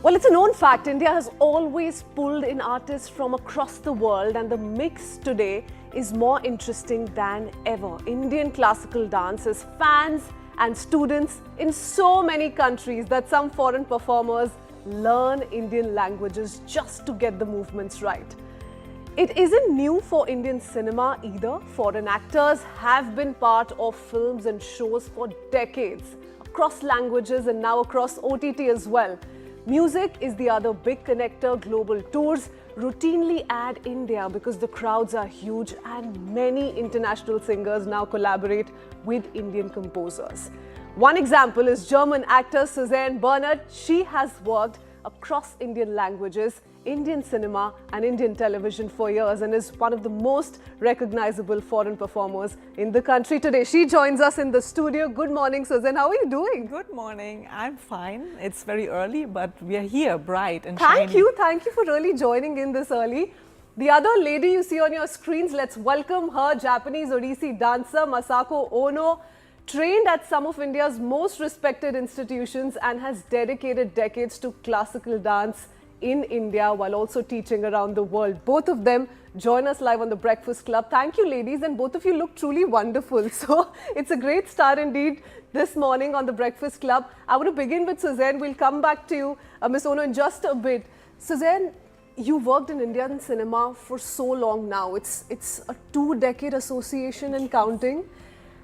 Well, it's a known fact, India has always pulled in artists from across the world, and the mix today is more interesting than ever. Indian classical dance has fans and students in so many countries that some foreign performers learn Indian languages just to get the movements right. It isn't new for Indian cinema either. Foreign actors have been part of films and shows for decades, across languages and now across OTT as well. Music is the other big connector. Global tours routinely add India because the crowds are huge, and many international singers now collaborate with Indian composers. One example is German actor Suzanne Bernert. She has worked across Indian languages, Indian cinema and Indian television for years, and is one of the most recognizable foreign performers in the country today. She joins us in the studio. Good morning, Suzanne. How are you doing? Good morning. I'm fine. It's very early, but we are here, bright and shiny. Thank you for really joining in this early. The other lady you see on your screens, let's welcome her, Japanese Odissi dancer Masako Ono. Trained at some of India's most respected institutions and has dedicated decades to classical dance in India while also teaching around the world. Both of them join us live on the Breakfast Club. Thank you, ladies, and both of you look truly wonderful. So it's a great start indeed this morning on the Breakfast Club. I want to begin with Suzanne. We'll come back to you, Ms. Ono, in just a bit. Suzanne, you worked in Indian cinema for so long now. It's a 2-decade association and counting.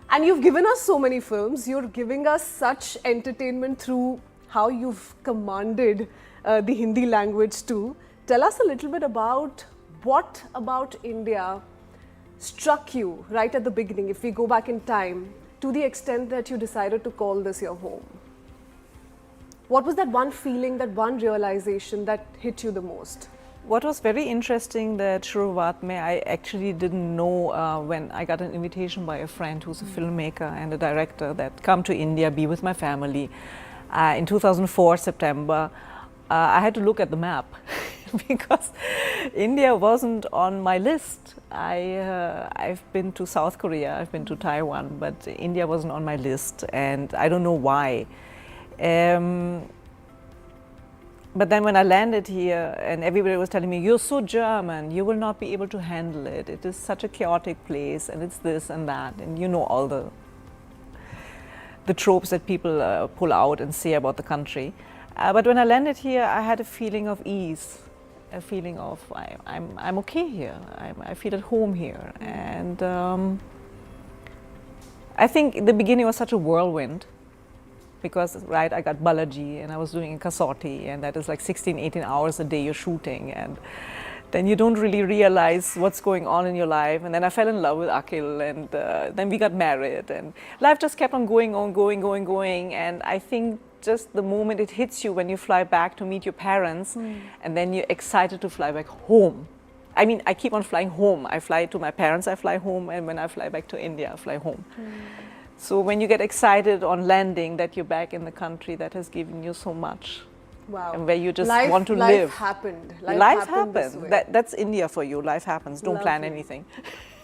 And you've given us so many films. You're giving us such entertainment through how you've commanded the Hindi language too. Tell us a little bit about what about India struck you right at the beginning, if we go back in time, to the extent that you decided to call this your home. What was that one feeling, that one realization that hit you the most? What was very interesting that Shuruvaat mein, I actually didn't know when I got an invitation by a friend who's a filmmaker and a director that come to India, be with my family. In 2004, September, I had to look at the map because India wasn't on my list. I've been to South Korea, I've been to Taiwan, but India wasn't on my list, and I don't know why. But then when I landed here and everybody was telling me, you're so German, you will not be able to handle it. It is such a chaotic place, and it's this and that, and you know all the tropes that people pull out and say about the country. But when I landed here, I had a feeling of ease, a feeling of I'm okay here. I feel at home here, and I think the beginning was such a whirlwind. Because, right, I got Balaji and I was doing a Kasauti, and that is like 16, 18 hours a day you're shooting, and then you don't really realize what's going on in your life. And then I fell in love with Akhil, and then we got married, and life just kept on going, and I think just the moment it hits you when you fly back to meet your parents, and then you're excited to fly back home. I mean, I keep on flying home. I fly to my parents, I fly home, and when I fly back to India, I fly home. So when you get excited on landing that you're back in the country that has given you so much, wow, and where you just want to live. Life happened. That's India for you. Life happens. Don't plan anything.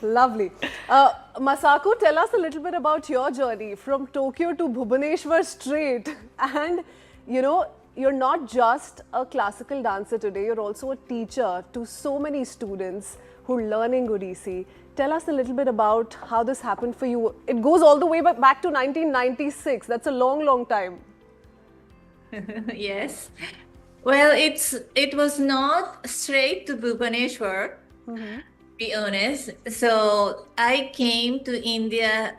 Lovely. Masako, tell us a little bit about your journey from Tokyo to Bhubaneswar straight. And you know, you're not just a classical dancer today, you're also a teacher to so many students who are learning Odissi. Tell us a little bit about how this happened for you. It goes all the way back to 1996. That's a long, long time. Yes. Well, it was not straight to Bhubaneswar, to be honest. So I came to India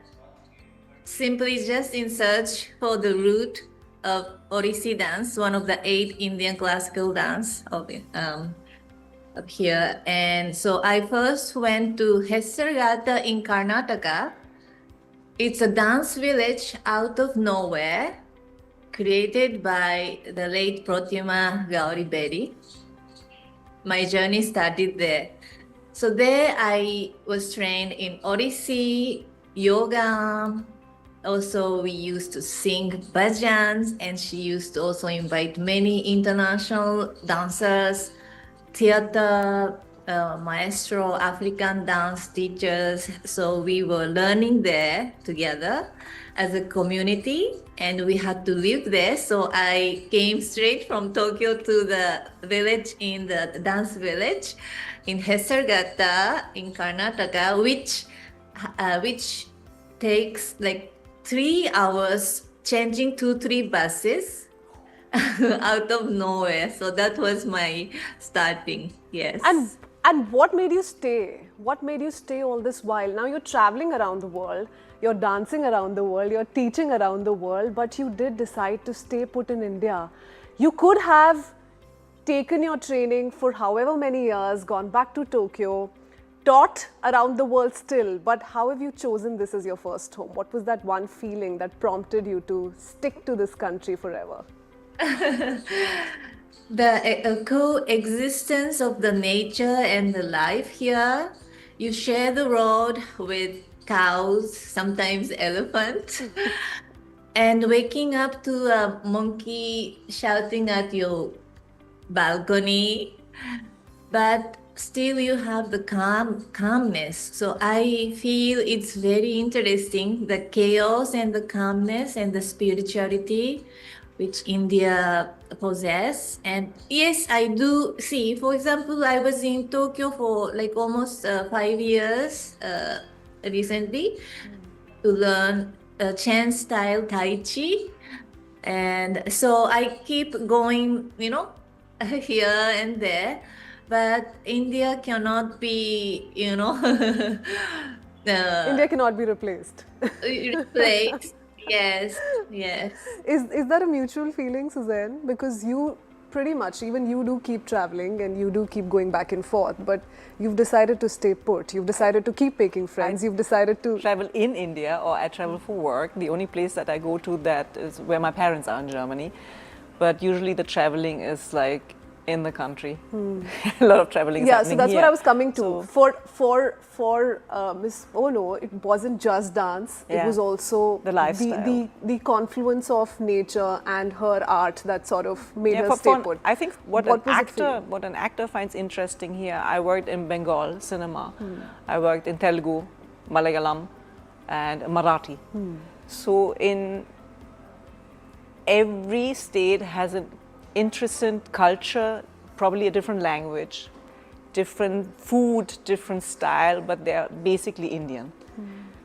simply just in search for the root of Odissi dance, one of the 8 Indian classical dance of up here. And so I first went to Hessargata in Karnataka. It's a dance village out of nowhere, created by the late Pratima Gauri Bedi. My journey started there. So there I was trained in Odissi, yoga. Also, we used to sing bhajans, and she used to also invite many international dancers, theater, maestro, African dance teachers. So we were learning there together. as a community, and we had to live there. So I came straight from Tokyo to the village, in the dance village in Hesargata in Karnataka, which takes like 3 hours changing 2-3 buses out of nowhere. So that was my starting. Yes. And what made you stay? What made you stay all this while? Now you're traveling around the world, you're dancing around the world, you're teaching around the world, but you did decide to stay put in India. You could have taken your training for however many years, gone back to Tokyo, taught around the world still, but how have you chosen this as your first home? What was that one feeling that prompted you to stick to this country forever? The coexistence of the nature and the life here. You share the road with cows, sometimes elephants, and waking up to a monkey shouting at your balcony, but still you have the calmness. So I feel it's very interesting, the chaos and the calmness and the spirituality which India possess. And yes, I do see, for example, I was in Tokyo for like almost 5 years recently to learn Chen style Tai Chi. And so I keep going, here and there. But India cannot be, India cannot be replaced. replaced. Yes, yes. Is that a mutual feeling, Suzanne? Because you pretty much, even you do keep traveling and you do keep going back and forth, but you've decided to stay put. You've decided to keep making friends. You've decided to travel in India, or I travel for work. The only place that I go to that is where my parents are in Germany. But usually the traveling is like in the country. A lot of traveling is happening so that's here. what I was coming to. So, for Miss Ono, it wasn't just dance. It was also the lifestyle, the confluence of nature and her art that sort of made her stay put. I think what an actor finds interesting here. I worked in Bengal cinema. I worked in Telugu, Malayalam, and Marathi. So in every state has an interesting culture, probably a different language, different food, different style, but they're basically Indian.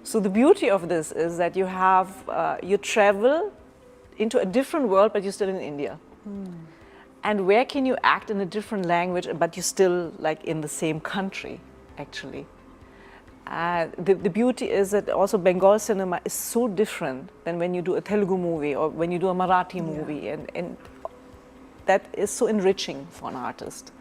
So the beauty of this is that you travel into a different world, but you're still in India. And where can you act in a different language, but you're still like in the same country, actually? The beauty is that also Bengal cinema is so different than when you do a Telugu movie or when you do a Marathi movie, and that is so enriching for an artist.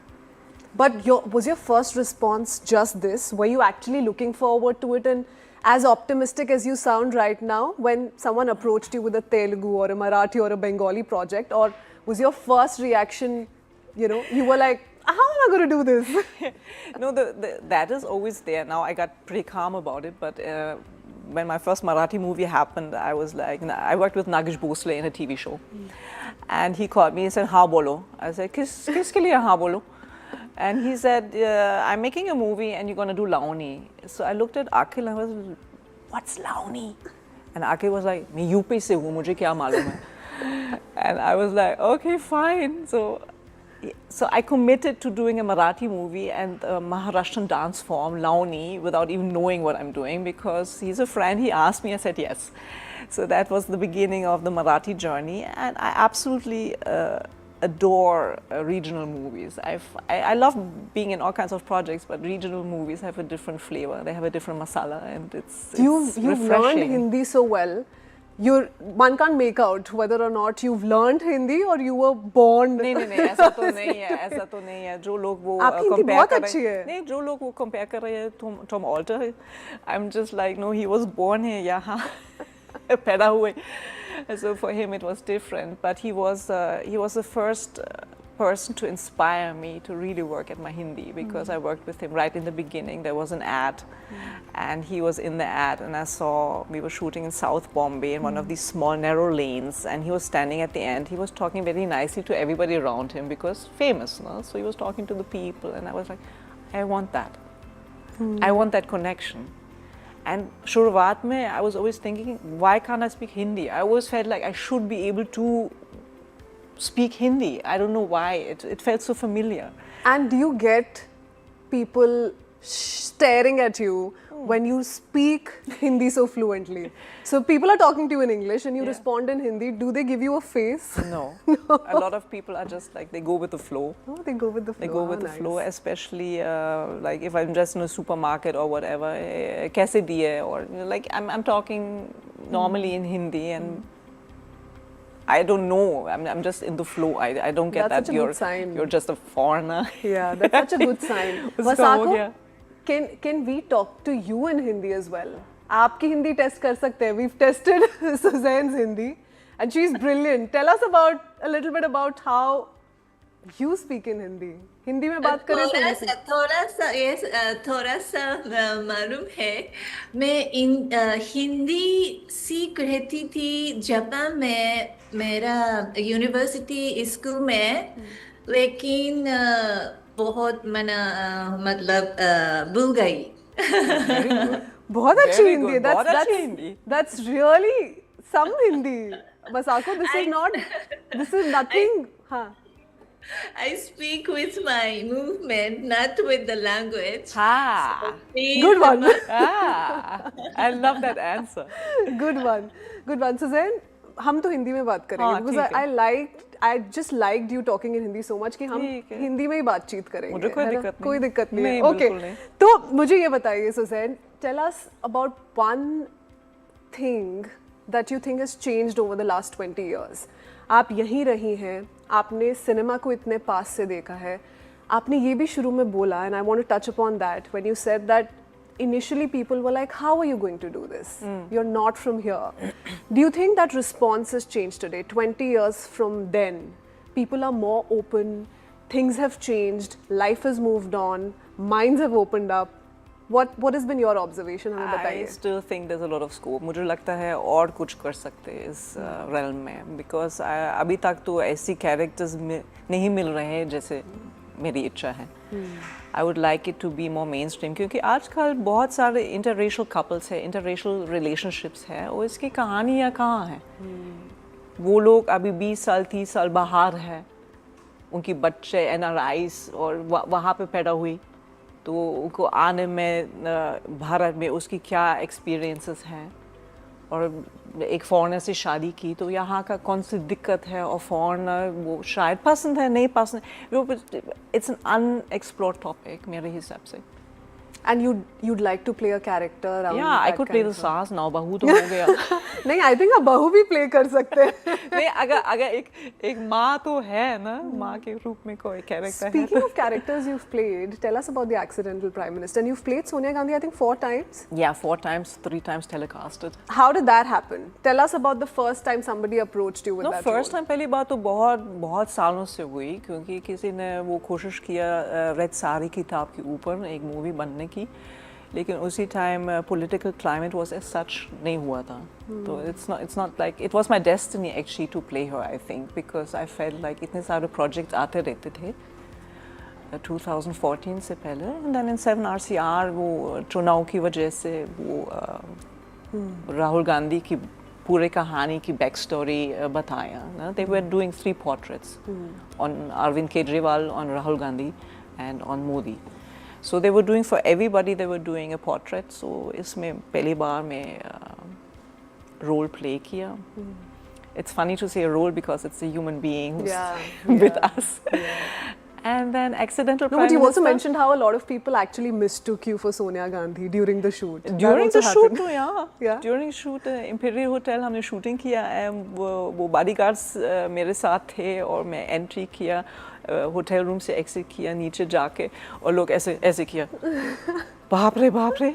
But was your first response just this? Were you actually looking forward to it, and as optimistic as you sound right now, when someone approached you with a Telugu or a Marathi or a Bengali project, or was your first reaction, you were like, how am I going to do this? No, that is always there. Now I got pretty calm about it, but when my first Marathi movie happened, I was like, I worked with Nagesh Bhosle in a TV show. And he called me and said, "Ha bolo." I said, "Kiske liye ha bolo?" And he said, "I'm making a movie and you're going to do Launi." So I looked at Akhil and I was, "What's Launi?" And Akhil was like, "Main UP se hu, mujhe kya malum hai?" And I was like, "Okay, fine." So I committed to doing a Marathi movie and a Maharashtrian dance form, Launi, without even knowing what I'm doing, because he's a friend. He asked me, I said yes. So that was the beginning of the Marathi journey, and I absolutely adore regional movies. I love being in all kinds of projects, but regional movies have a different flavor. They have a different masala, and it's You've refreshing. learned Hindi so well. One can't make out whether or not you've learned Hindi or you were born. नहीं ऐसा तो नहीं है जो लोग वो compare कर रहे हैं नहीं जो लोग वो compare कर रहे हैं Tom Alter, I'm just like, no, he was born here यहाँ पैदा हुए. So for him it was different, but he was the first person to inspire me to really work at my Hindi, because I worked with him right in the beginning. There was an ad and he was in the ad, and I saw we were shooting in South Bombay in one of these small narrow lanes, and he was standing at the end. He was talking very nicely to everybody around him because famous, no? So he was talking to the people, and I was like, I want that. I want that connection. And शुरुआत में I was always thinking, why can't I speak Hindi? I always felt like I should be able to speak Hindi. I don't know why. It felt so familiar. And do you get people staring at you when you speak Hindi so fluently? So people are talking to you in English and you respond in Hindi. Do they give you a face? No. A lot of people are just like, they go with the flow. Oh, they go with the flow. They go with the flow, especially like if I'm just in a supermarket or whatever, kaise diye, or you know, like I'm talking normally in Hindi and I don't know. I'm just in the flow. I don't get That's that such a good sign. you're just a foreigner. Yeah, that's such a good sign. Masako, can we talk to you in Hindi as well? आपकी Hindi test कर सकते हैं. We've tested Suzanne's Hindi and she's brilliant. Tell us about a little bit about how you speak in Hindi. Hindi में बात करें थोड़ा सा मालूम है. मैं हिंदी सीख रही थी जापान में, मेरा यूनिवर्सिटी स्कूल में, लेकिन बहुत मतलब भूल गई. बहुत अच्छी हिंदी. बहुत अच्छी Hindi. That's really some Hindi. Masako, this is nothing. हाँ. I speak with my movement, not with the language. Good one. I love that answer. Good one. Suzanne, हम तो हिंदी में बात करेंगे because I just liked you talking in Hindi so much कि हम हिंदी में ही बातचीत करेंगे. मुझे कोई दिक्कत नहीं है. Okay. तो मुझे ये बताइए Suzanne, tell us about one thing that you think has changed over the last 20 years. आप यहीं रही हैं, आपने सिनेमा को इतने पास से देखा है, आपने ये भी शुरू में बोला, and I want to touch upon that when you said that initially people were like, how are you going to do this? You're not from here. Do you think that response has changed today? 20 years from then, people are more open, things have changed, life has moved on, minds have opened up. What has been your observation? हमें बताइए. I still think there's a lot of scope. मुझे लगता है और कुछ कर सकते हैं इस realm में, because अभी तक तो ऐसी characters नहीं मिल रहे हैं जैसे मेरी इच्छा है. I would like it to be more mainstream, क्योंकि आजकल बहुत सारे interracial couples हैं, interracial relationships हैं, और इसकी कहानियाँ कहाँ हैं? वो लोग अभी 20 साल 30 साल बाहर हैं, उनकी बच्चे NRIs और वहाँ पे पैदा हुई, तो उनको आने में भारत में उसकी क्या एक्सपीरियंसेस हैं, और एक फॉरेनर से शादी की तो यहाँ का कौन सी दिक्कत है, और फॉरेनर वो शायद पसंद है नहीं पसंद, इट्स एन अनएक्सप्लोर्ड टॉपिक मेरे हिसाब से. And you'd like to play a character around. Yeah, I could play the सास now, बहू तो हो गया. नहीं, I think आप बहू भी play कर सकते हैं. नहीं, अगर एक माँ तो है ना, माँ के रूप में कोई character है. Speaking of characters you've played, tell us about the accidental Prime Minister. And you've played Sonia Gandhi, I think 4 times. Yeah, 4 times, 3 times telecasted. How did that happen? Tell us about the first time somebody approached you with that first role. time पहली बात तो बहुत सालों से हुई, क्योंकि किसी ने वो कोशिश किया रेड साड़ी किताब के ऊपर एक मूवी बनने की, लेकिन उसी time political climate was as such नहीं हुआ था. तो it's not like it was my destiny actually to play her, I think, because I felt like इतने सारे projects आते रहते थे 2014 से पहले, and then in 7RCR वो चुनाव की वजह से वो राहुल गांधी की पूरे कहानी की बैक स्टोरी बताया ना. They were doing 3 portraits on Arvind Kejriwal, on Rahul Gandhi and on Modi. So they were doing for everybody, they were doing a portrait. So इसमें पहली बार मैं role play किया. It's funny to say a role because it's a human being who's with us. And then accidental Prime But you also Minister. mentioned how a lot of people actually mistook you for Sonia Gandhi during the shoot. During the shoot, Yeah. During shoot, Imperial Hotel हमने shooting किया, वो bodyguards मेरे साथ थे, और मैं entry किया, hotel room से exit किया, नीचे जाके, और लोग ऐसे किया, बाप रे,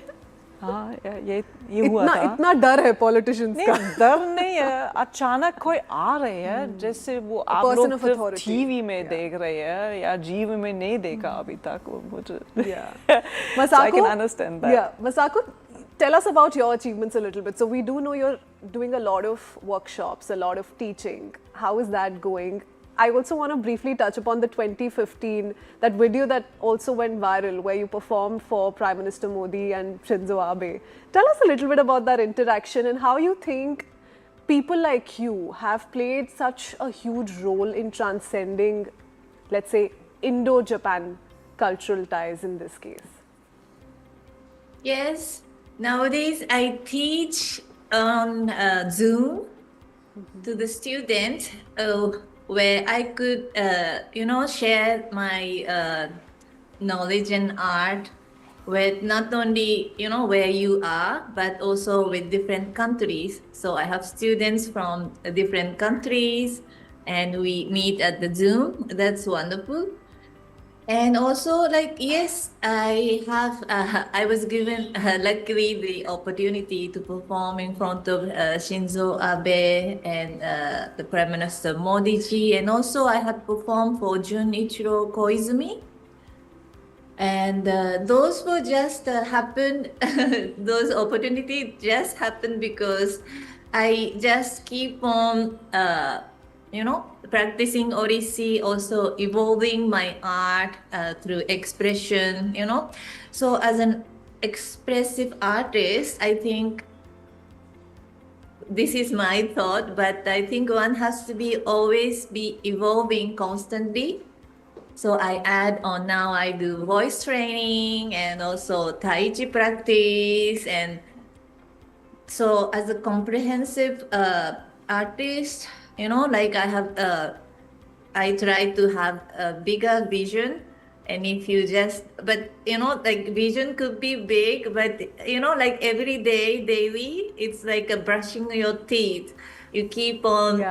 हाँ ये हुआ था. इतना डर है politicians का. नहीं, डर नहीं है, अचानक कोई आ रहे हैं, जैसे वो आप लोग सिर्फ टीवी में देख रहे हैं या जीवन में नहीं देखा अभी तक, वो मुझे. Masako, so I can understand that. Yeah, Masako, tell us about your achievements a little bit. So we do know you're doing a lot of workshops, a lot of teaching. How is that going? I also want to briefly touch upon the 2015, that video that also went viral where you performed for Prime Minister Modi and Shinzo Abe. Tell us a little bit about that interaction and how you think people like you have played such a huge role in transcending, let's say, Indo-Japan cultural ties in this case. Yes, nowadays I teach on Zoom to the students where I could, share my knowledge and art with not only, where you are, but also with different countries. So I have students from different countries and we meet at the Zoom. That's wonderful. And also, yes, I was given, luckily, the opportunity to perform in front of Shinzo Abe and the Prime Minister Modi ji. And also, I had performed for Junichiro Koizumi. And those were just happened, those opportunities just happened because I just keep on, practicing Odissi, also evolving my art through expression, So as an expressive artist, I think this is my thought, but I think one has to always be evolving constantly. So I add on now, I do voice training and also Tai Chi practice. And so as a comprehensive artist, I try to have a bigger vision. And if you vision could be big, but every day, daily, it's like brushing your teeth. You keep on,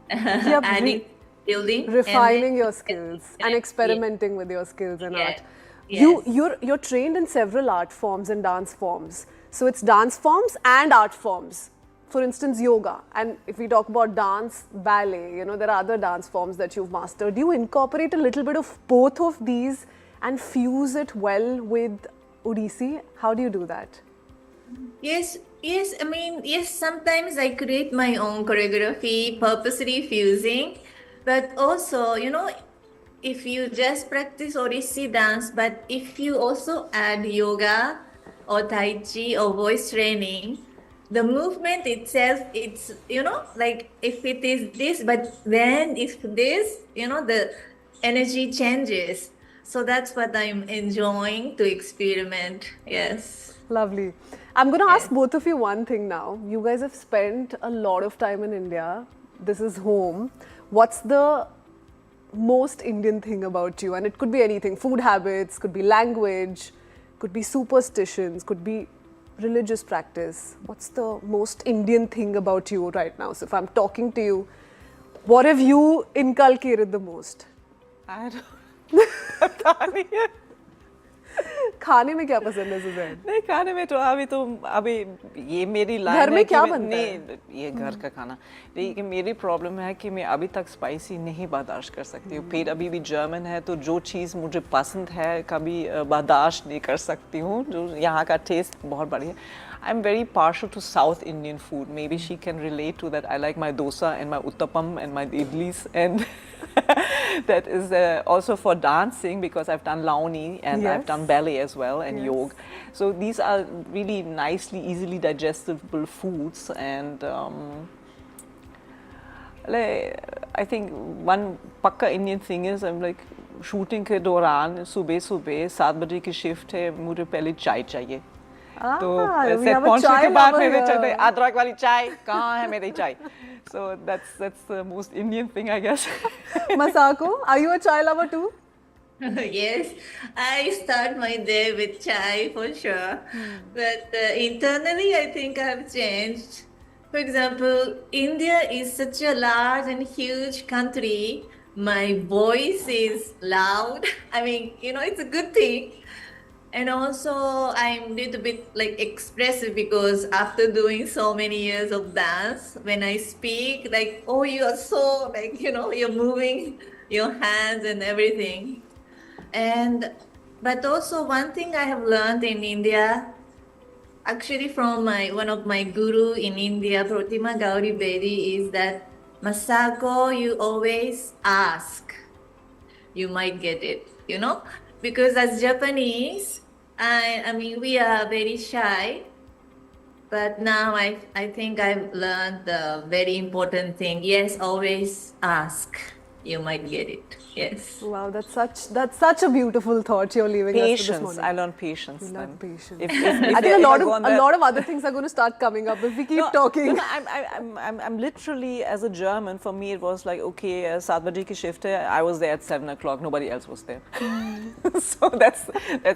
adding, building, refining your skills and experimenting with your skills and art. Yes. You're trained in several art forms and dance forms. So it's dance forms and art forms. For instance, yoga. And if we talk about dance, ballet, there are other dance forms that you've mastered. Do you incorporate a little bit of both of these and fuse it well with Odissi? How do you do that? Yes, sometimes I create my own choreography, purposely fusing. But also, if you just practice Odissi dance, but if you also add yoga or Tai Chi or voice training, the movement itself, it's, if it is this, but then if this, the energy changes. So that's what I'm enjoying to experiment. Yes. Lovely. I'm going to ask both of you one thing now. You guys have spent a lot of time in India. This is home. What's the most Indian thing about you? And it could be anything. Food habits, could be language, could be superstitions, could be religious practice. What's the most Indian thing about you right now? So if I'm talking to you, what have you inculcated the most? I don't पता नहीं है खाने में क्या पसंद है Suzanne? नहीं खाने में तो अभी ये मेरी लाइन घर में है क्या कि बनता है? नहीं ये घर का खाना लेकिन मेरी प्रॉब्लम है कि मैं अभी तक स्पाइसी नहीं बर्दाश्त कर सकती हूँ पेट अभी भी जर्मन है तो जो चीज़ मुझे पसंद है कभी बर्दाश्त नहीं कर सकती हूँ जो यहाँ का टेस्ट बहुत बढ़िया I'm very partial to South Indian food. Maybe she can relate to that. I like my dosa and my uttapam and my idlis, and that is also for dancing because I've done launi and Yes. I've done ballet as well and Yes. yoga. So these are really nicely, easily digestible foods, and I think one pakka Indian thing is I'm like shooting के दौरान सुबह 7 बजे की shift है मुझे पहले चाय चाहिए तो सेट पहुंचने के बाद मेरे चलते अदरक वाली चाय कहाँ है मेरी चाय so that's the most Indian thing I guess. Masako, are you a chai lover too? Yes, I start my day with chai for sure. But internally, I think I've changed. For example, India is such a large and huge country. My voice is loud. I mean, it's a good thing. And also, I'm a little bit like expressive because after doing so many years of dance, when I speak, like, oh, you are so like, you're moving your hands and everything. But also one thing I have learned in India, actually from one of my guru in India, Pratima Gauri Bedi, is that Masako, you always ask. You might get it, you know? Because as Japanese, I mean, we are very shy. But now I think I've learned the very important thing. Yes, always ask. You might get it. Yes. Wow, that's such a beautiful thought you're leaving us with this Patience. morning. I learned patience. You then. love patience. If I think a lot of other things are going to start coming up if we keep talking. No, I'm literally, as a German, for me it was like, okay, 7 baje ki shift hai, I was there at 7 o'clock, nobody else was there. So that's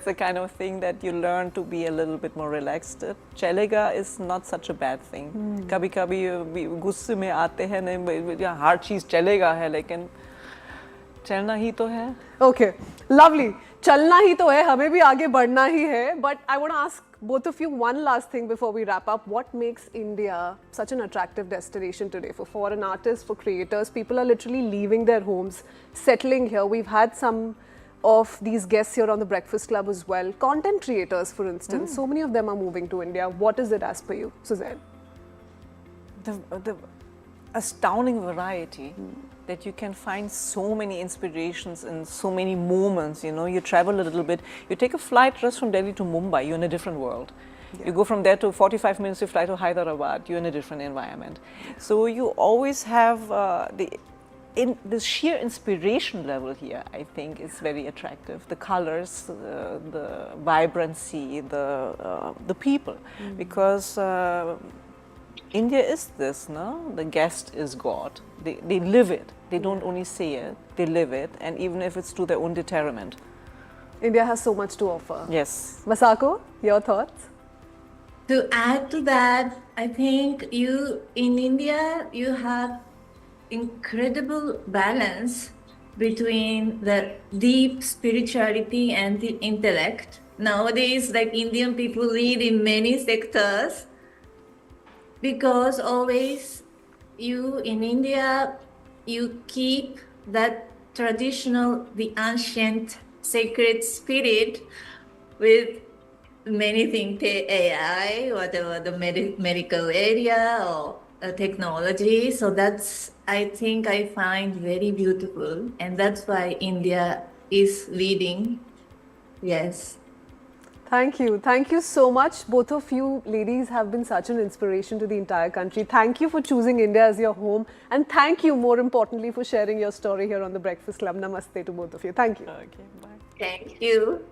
the kind of thing that you learn to be a little bit more relaxed. Chalega is not such a bad thing. Kabhi kabhi गुस्से में आते हैं नहीं, हर चीज़ चलेगा है, लेकिन चलना ही तो है. Okay, lovely. चलना ही तो है, हमें भी आगे बढ़ना ही है. But I want to ask both of you one last thing before we wrap up. What makes India such an attractive destination today for foreign artists, for creators? People are literally leaving their homes, settling here. We've had some of these guests here on the Breakfast Club as well. Content creators, for instance, so many of them are moving to India. What is it as per you, Suzanne? The astounding variety that you can find so many inspirations in so many moments. You know, you travel a little bit, you take a flight just from Delhi to Mumbai, you're in a different world. You go from there to 45 minutes, you fly to Hyderabad, you're in a different environment. So you always have the sheer inspiration level here, I think, is very attractive. The colors, the vibrancy, the people, because India is this, no? The guest is God. They live it. They don't only say it, they live it, and even if it's to their own detriment. India has so much to offer. Yes. Masako, your thoughts? To add to that, I think in India, you have incredible balance between the deep spirituality and the intellect. Nowadays, like Indian people lead in many sectors because always in India, you keep that traditional, the ancient sacred spirit with many things, AI, whatever the medical area or technology. So that's, I think I find very beautiful. And that's why India is leading. Yes. Thank you. Thank you so much. Both of you ladies have been such an inspiration to the entire country. Thank you for choosing India as your home. And thank you, more importantly, for sharing your story here on the Breakfast Club. Namaste to both of you. Thank you. Okay, bye. Thank you.